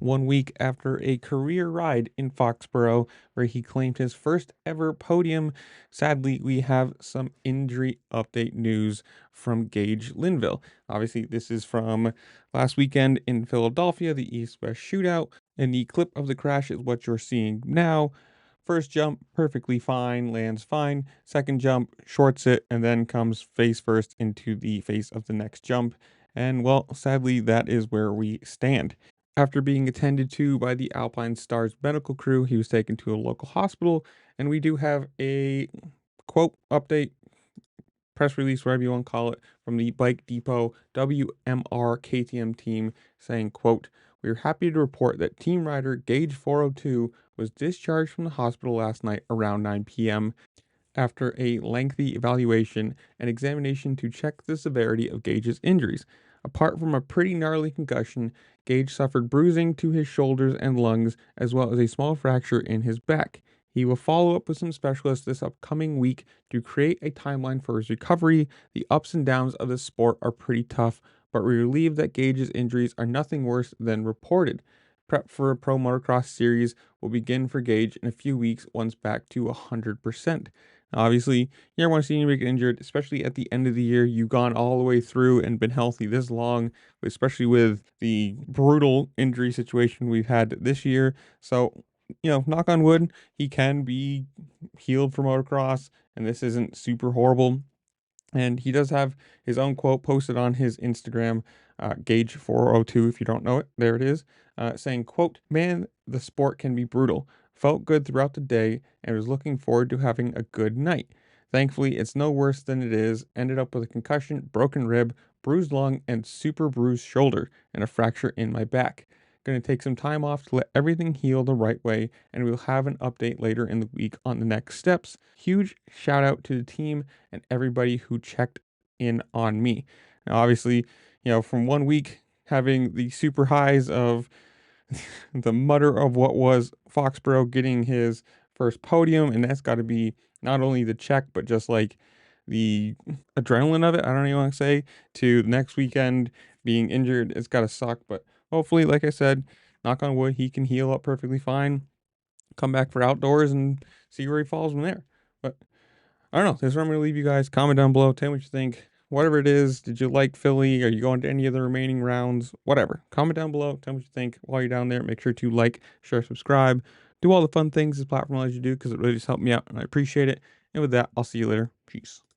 1 week after a career ride in Foxborough where he claimed his first ever podium. Sadly, we have some injury update news from Gage Linville. Obviously, this is from last weekend in Philadelphia, the East-West shootout, and the clip of the crash is what you're seeing now. First jump, perfectly fine, lands fine. Second jump, shorts it, and then comes face first into the face of the next jump. And well, sadly, that is where we stand. After being attended to by the Alpine Stars medical crew, he was taken to a local hospital, and we do have a quote update, press release, whatever you want to call it, from the Bike Depot WMR KTM team saying, quote, "We are happy to report that team rider Gage 402 was discharged from the hospital last night around 9 p.m. after a lengthy evaluation and examination to check the severity of Gage's injuries. Apart from a pretty gnarly concussion, Gage suffered bruising to his shoulders and lungs, as well as a small fracture in his back. He will follow up with some specialists this upcoming week to create a timeline for his recovery. The ups and downs of this sport are pretty tough, but we're relieved that Gage's injuries are nothing worse than reported. Prep for a pro motocross series will begin for Gage in a few weeks once back to 100%. Obviously, you never want to see anybody get injured, especially at the end of the year. You've gone all the way through and been healthy this long, especially with the brutal injury situation we've had this year. So, knock on wood, he can be healed for motocross, and this isn't super horrible. And he does have his own quote posted on his Instagram, Gage402, if you don't know it, there it is, saying, quote, "Man, the sport can be brutal. Felt good throughout the day and was looking forward to having a good night. Thankfully, it's no worse than it is. Ended up with a concussion, broken rib, bruised lung, and super bruised shoulder, and a fracture in my back. Going to take some time off to let everything heal the right way, and we'll have an update later in the week on the next steps. Huge shout out to the team and everybody who checked in on me." Now, obviously, from 1 week having the super highs of the mutter of what was Foxborough getting his first podium, and that's got to be not only the check, but just like the adrenaline of it. I don't even want to say to the next weekend being injured. It's got to suck, but hopefully, like I said, knock on wood, he can heal up perfectly fine, come back for outdoors, and see where he falls from there. But I don't know. This is where I'm going to leave you guys. Comment down below. Tell me what you think. Whatever it is, did you like Philly? Are you going to any of the remaining rounds? Whatever. Comment down below. Tell me what you think. While you're down there, make sure to like, share, subscribe. Do all the fun things this platform allows you to do because it really just helped me out and I appreciate it. And with that, I'll see you later. Peace.